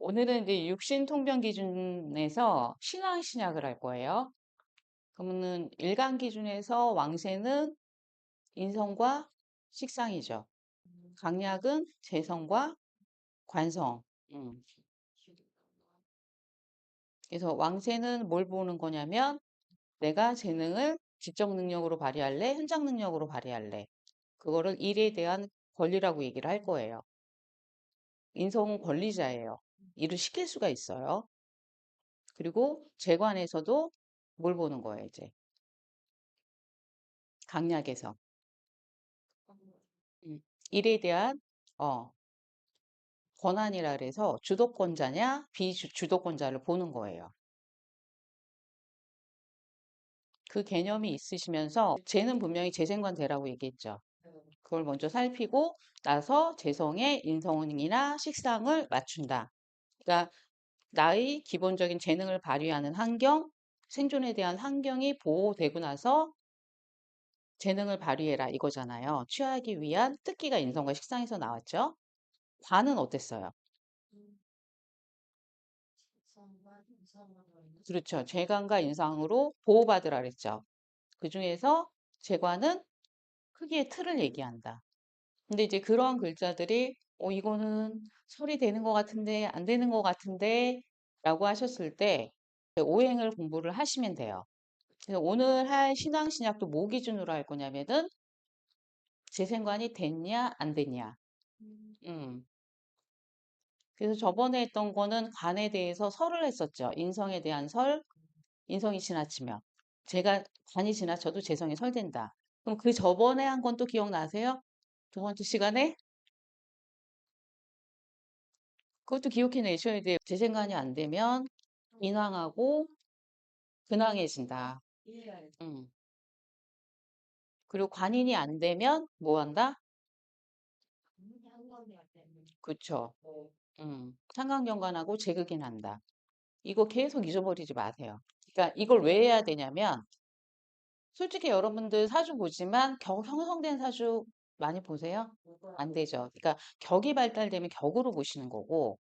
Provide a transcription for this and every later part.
오늘은 이제 육신 통변 기준에서 신왕 신약을 할 거예요. 그러면은 일간 기준에서 왕세는 인성과 식상이죠. 강약은 재성과 관성. 음. 그래서 왕세는 뭘 보는 거냐면 내가 재능을 지적 능력으로 발휘할래, 현장 능력으로 발휘할래. 그거를 일에 대한 권리라고 얘기를 할 거예요. 인성은 권리자예요. 일을 시킬 수가 있어요. 그리고 재관에서도 뭘 보는 거예요, 이제. 강약에서. 음, 일에 대한 어, 권한이라 그래서 주도권자냐 비주도권자를 보는 거예요. 그 개념이 있으시면서 쟤는 분명히 재생관대라고 얘기했죠. 그걸 먼저 살피고 나서 재성의 인성이나 식상을 맞춘다. 그러니까 나의 기본적인 재능을 발휘하는 환경, 생존에 대한 환경이 보호되고 나서 재능을 발휘해라 이거잖아요. 취하기 위한 특기가 인성과 식상에서 나왔죠. 관은 어땠어요? 그렇죠. 재관과 인상으로 보호받으라 그랬죠. 그중에서 재관은 크기의 틀을 얘기한다. 근데 이제 그러한 글자들이 이거는 설이 되는 것 같은데 안 되는 것 같은데 라고 하셨을 때 오행을 공부를 하시면 돼요. 그래서 오늘 할 신앙 신약도 뭐 기준으로 할 거냐면은 재생관이 됐냐 안 됐냐. 음. 그래서 저번에 했던 거는 관에 대해서 설을 했었죠. 인성에 대한 설, 인성이 지나치면. 제가 관이 지나쳐도 재성이 설된다. 그럼 그 저번에 한 건 또 기억나세요? 두 번째 시간에? 그것도 기억해 내셔야 돼요. 재생관이 안 되면 인왕하고 근왕해진다. 음. 그리고 관인이 안 되면 뭐 한다? 그쵸. 상강경관하고 재극인한다. 이거 계속 잊어버리지 마세요. 그러니까 이걸 왜 해야 되냐면 솔직히 여러분들 사주 보지만 형성된 사주 많이 보세요? 안 되죠. 그러니까 격이 발달되면 격으로 보시는 거고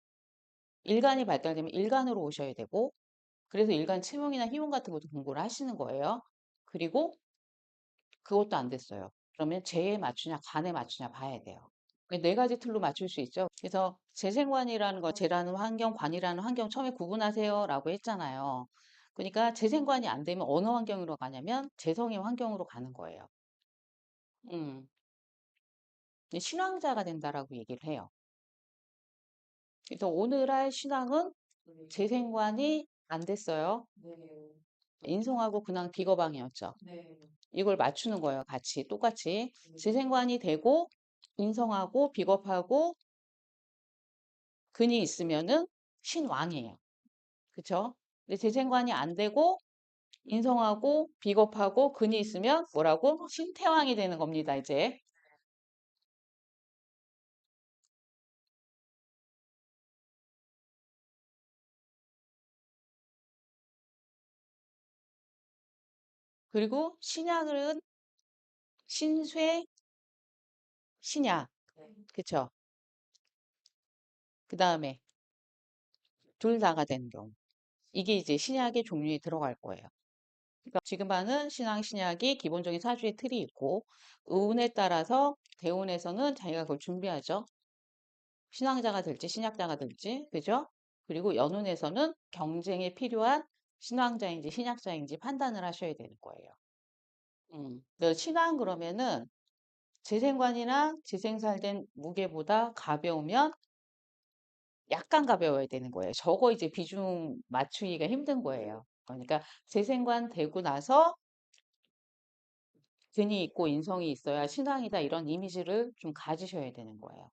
일간이 발달되면 일간으로 오셔야 되고 그래서 일간 치명이나 희운 같은 것도 공부를 하시는 거예요. 그리고 그것도 안 됐어요. 그러면 재에 맞추냐 간에 맞추냐 봐야 돼요. 네 가지 틀로 맞출 수 있죠. 그래서 재생관이라는 거, 재라는 환경, 관이라는 환경 처음에 구분하세요라고 했잖아요. 그러니까 재생관이 안 되면 어느 환경으로 가냐면 재성의 환경으로 가는 거예요. 음, 신앙자가 된다라고 얘기를 해요. 그래서 오늘 할 신앙은 재생관이 안 됐어요. 인성하고 근황 비거방이었죠. 이걸 맞추는 거예요. 같이 똑같이 재생관이 되고 인성하고 비겁하고 근이 있으면은 신왕이에요. 그쵸? 근데 재생관이 안 되고 인성하고 비겁하고 근이 있으면 뭐라고? 신태왕이 되는 겁니다. 이제 그리고 신약은 신쇠, 신약. 그쵸? 그 다음에 둘 다가 되는 경우. 이게 이제 신약의 종류에 들어갈 거예요. 그러니까 지금 하는 신앙 신약이 기본적인 사주의 틀이 있고 운에 따라서 대운에서는 자기가 그걸 준비하죠. 신앙자가 될지 신약자가 될지 그죠? 그리고 연운에서는 경쟁에 필요한 신앙자인지 신약자인지 판단을 하셔야 되는 거예요. 신앙 그러면은 재생관이나 재생살된 무게보다 가벼우면 약간 가벼워야 되는 거예요. 저거 이제 비중 맞추기가 힘든 거예요. 그러니까 재생관 되고 나서 근이 있고 인성이 있어야 신앙이다 이런 이미지를 좀 가지셔야 되는 거예요.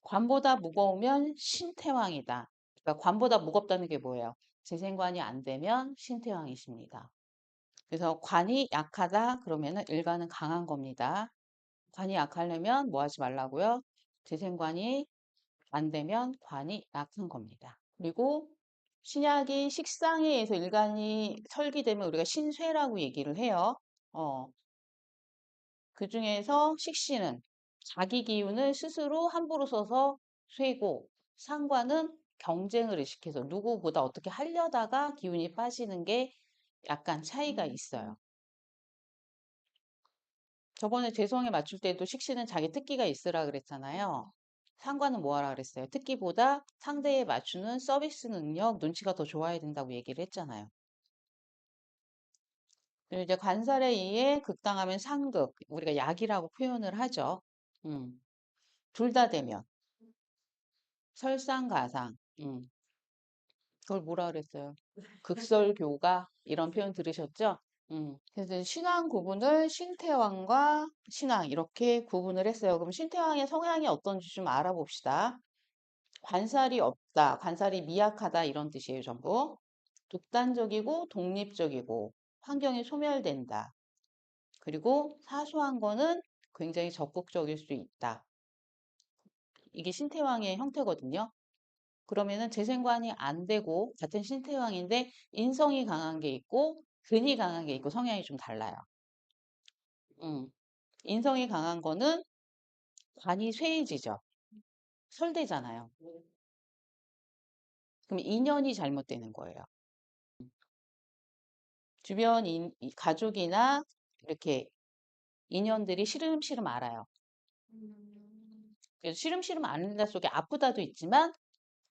관보다 무거우면 신태왕이다. 그러니까 관보다 무겁다는 게 뭐예요? 재생관이 안 되면 신태왕이십니다. 그래서 관이 약하다 그러면은 일관은 강한 겁니다. 관이 약하려면 뭐 하지 말라고요? 재생관이 안 되면 관이 약한 겁니다. 그리고 신약이 식상에 의해서 일간이 설기되면 우리가 신쇠라고 얘기를 해요. 어, 그 중에서 식신은 자기 기운을 스스로 함부로 써서 쇠고 상관은 경쟁을 의식해서 누구보다 어떻게 하려다가 기운이 빠지는 게 약간 차이가 있어요. 저번에 재성에 맞출 때도 식신은 자기 특기가 있으라 그랬잖아요. 상관은 뭐 하라 그랬어요? 특기보다 상대에 맞추는 서비스 능력, 눈치가 더 좋아야 된다고 얘기를 했잖아요. 그리고 이제 관살에 의해 극당하면 상극, 우리가 약이라고 표현을 하죠. 음, 둘 다 되면 설상가상. 그걸 뭐라 그랬어요? 극설교가 이런 표현 들으셨죠? 그래서 신왕 구분을 신태왕과 신왕 이렇게 구분을 했어요. 그럼 신태왕의 성향이 어떤지 좀 알아봅시다. 관살이 없다, 관살이 미약하다 이런 뜻이에요, 전부. 독단적이고 독립적이고 환경에 소멸된다. 그리고 사소한 거는 굉장히 적극적일 수 있다. 이게 신태왕의 형태거든요. 그러면은 재생관이 안 되고 같은 신태왕인데 인성이 강한 게 있고 근이 강한 게 있고 성향이 좀 달라요. 음. 인성이 강한 거는 관이 쇠해지죠. 설대잖아요. 그럼 인연이 잘못되는 거예요. 주변 가족이나 이렇게 인연들이 시름시름 알아요. 그래서 시름시름 앓는다 속에 아프다도 있지만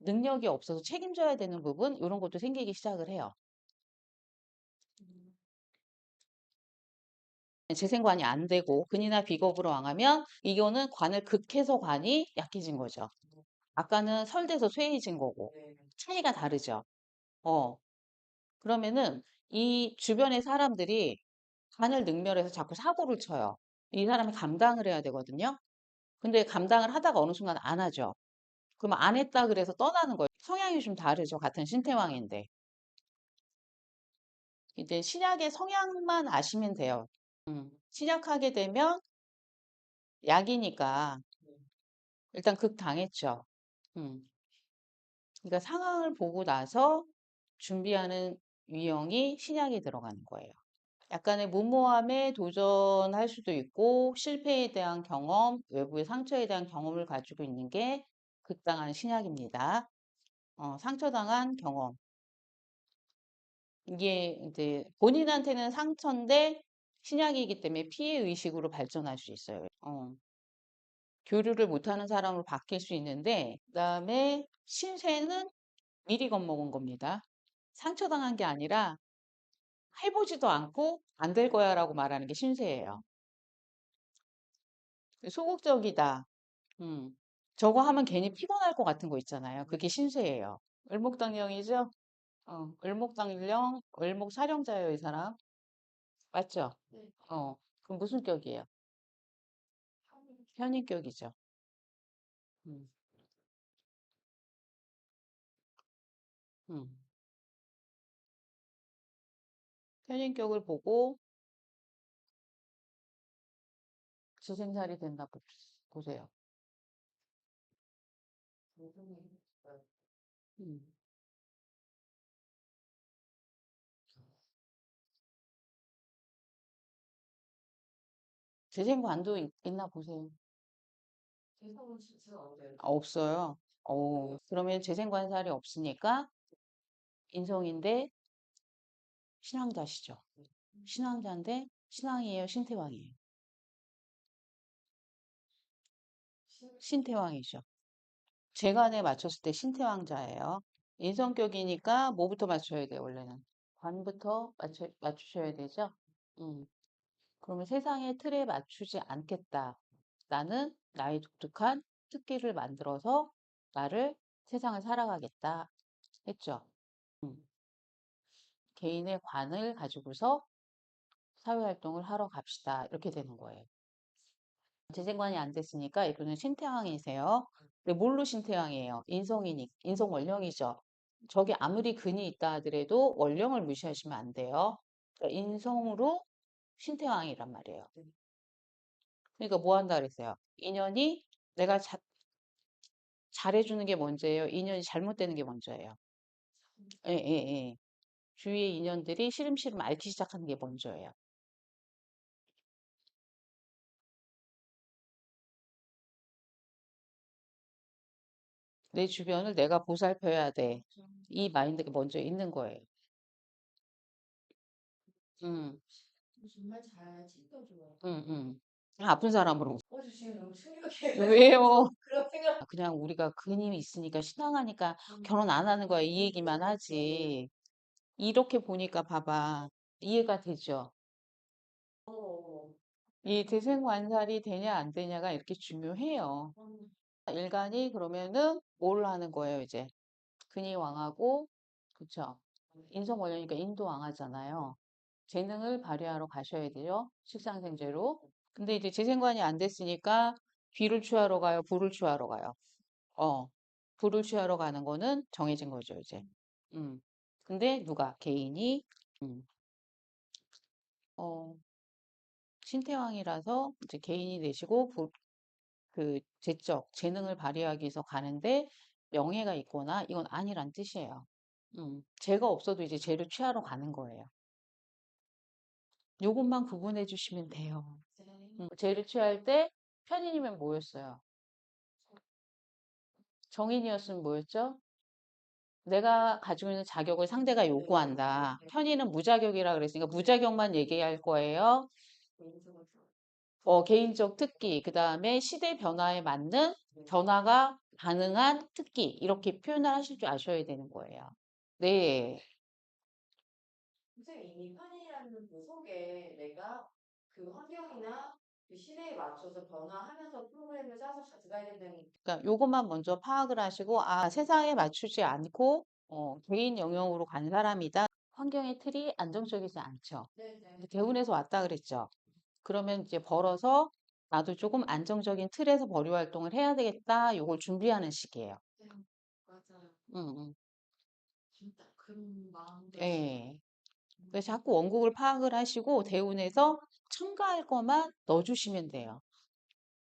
능력이 없어서 책임져야 되는 부분 이런 것도 생기기 시작을 해요. 재생관이 안 되고 근이나 비겁으로 왕하면 이거는 관을 극해서 관이 약해진 거죠. 아까는 설대서 쇠해진 거고 차이가 다르죠. 어 그러면은 이 주변의 사람들이 관을 능멸해서 자꾸 사고를 쳐요. 이 사람이 감당을 해야 되거든요. 근데 감당을 하다가 어느 순간 안 하죠. 그러면 안 했다 그래서 떠나는 거예요. 성향이 좀 다르죠. 같은 신태왕인데. 이제 신약의 성향만 아시면 돼요. 신약하게 되면 약이니까 일단 극당했죠. 음. 그러니까 상황을 보고 나서 준비하는 유형이 신약에 들어가는 거예요. 약간의 무모함에 도전할 수도 있고 실패에 대한 경험, 외부의 상처에 대한 경험을 가지고 있는 게 극당한 신약입니다. 상처당한 경험. 이게 이제 본인한테는 상처인데 신약이기 때문에 피해 의식으로 발전할 수 있어요. 교류를 못하는 사람으로 바뀔 수 있는데, 그다음에 신세는 미리 겁먹은 겁니다. 상처당한 게 아니라 해보지도 않고 안 될 거야라고 말하는 게 신세예요. 소극적이다. 음. 저거 하면 괜히 피곤할 것 같은 거 있잖아요. 그게 신세예요. 을목당령이죠? 을목당령, 을목사령자예요, 이 사람. 맞죠? 그럼 무슨 격이에요? 현인격이죠. 음, 음. 현인격을 보고 주생살이 된다 보세요. 음. 재생관도 있나 보세요. 없어요. 그러면 재생관살이 없으니까 인성인데 신왕자시죠. 신왕자인데 신왕이에요, 신태왕이에요. 신태왕이죠. 재관에 맞췄을 때 신태왕자예요. 인성격이니까 뭐부터 맞춰야 돼요, 원래는? 관부터 맞추셔야 되죠? 음. 그러면 세상의 틀에 맞추지 않겠다. 나는 나의 독특한 특기를 만들어서 나를 세상을 살아가겠다. 했죠. 음. 개인의 관을 가지고서 사회활동을 하러 갑시다. 이렇게 되는 거예요. 재생관이 안 됐으니까 이분은 신태왕이세요. 근데 뭘로 신태왕이에요? 인성 원령이죠. 저게 아무리 근이 있다 하더라도 원령을 무시하시면 안 돼요. 그러니까 인성으로 신태왕이란 말이에요. 그러니까 뭐 한다 그랬어요? 인연이 내가 잘해주는 게 먼저예요. 인연이 잘못되는 게 먼저예요. 예, 예, 예. 주위의 인연들이 시름시름 앓기 시작하는 게 먼저예요. 내 주변을 내가 보살펴야 돼. 이 마인드가 먼저 있는 거예요. 음, 정말 잘 챙겨줘요. 아픈 사람으로. 저 지금 너무 충격해요. 왜요? 그런 생각. 그냥 우리가 근이 있으니까 신앙하니까 결혼 안 하는 거야. 이 얘기만 하지. 이렇게 보니까 봐봐. 이해가 되죠? 어, 이 대생관살이 되냐 안 되냐가 이렇게 중요해요. 일간이 그러면은 뭘 하는 거예요, 이제? 근이 왕하고, 그쵸? 인성원료니까 인도 왕하잖아요. 재능을 발휘하러 가셔야 돼요. 식상생재로. 근데 이제 재생관이 안 됐으니까 귀를 취하러 가요, 불을 취하러 가요. 어, 불을 취하러 가는 거는 정해진 거죠, 이제. 음. 근데 누가? 개인이, 음, 어, 신태왕이라서 이제 개인이 되시고, 그 재적, 재능을 발휘하기 위해서 가는데 명예가 있거나 이건 아니란 뜻이에요. 죄가 없어도 이제 죄를 취하러 가는 거예요. 요것만 구분해 주시면 돼요. 죄를 취할 때 편인이면 뭐였어요? 정인이었으면 뭐였죠? 내가 가지고 있는 자격을 상대가 요구한다. 편인은 무자격이라 그랬으니까 무자격만 얘기할 거예요. 개인적 특기, 그 다음에 시대 변화에 맞는 변화가 가능한 특기, 이렇게 표현을 하실 줄 아셔야 되는 거예요. 네. 선생님 이미 편이라는 그 속에 내가 그 환경이나 그 시대에 맞춰서 변화하면서 프로그램을 짜서 가져가야 된다는. 그러니까 요것만 먼저 파악을 하시고, 아, 세상에 맞추지 않고, 개인 영역으로 간 사람이다. 환경의 틀이 안정적이지 않죠. 네네. 대운에서 왔다 그랬죠. 그러면 이제 벌어서 나도 조금 안정적인 틀에서 벌이 활동을 해야 되겠다. 요걸 준비하는 시기예요. 네, 맞아요. 음, 음. 진짜 그런 마음도 예. 그래서 자꾸 원국을 파악을 하시고 대운에서 첨가할 것만 넣어주시면 돼요.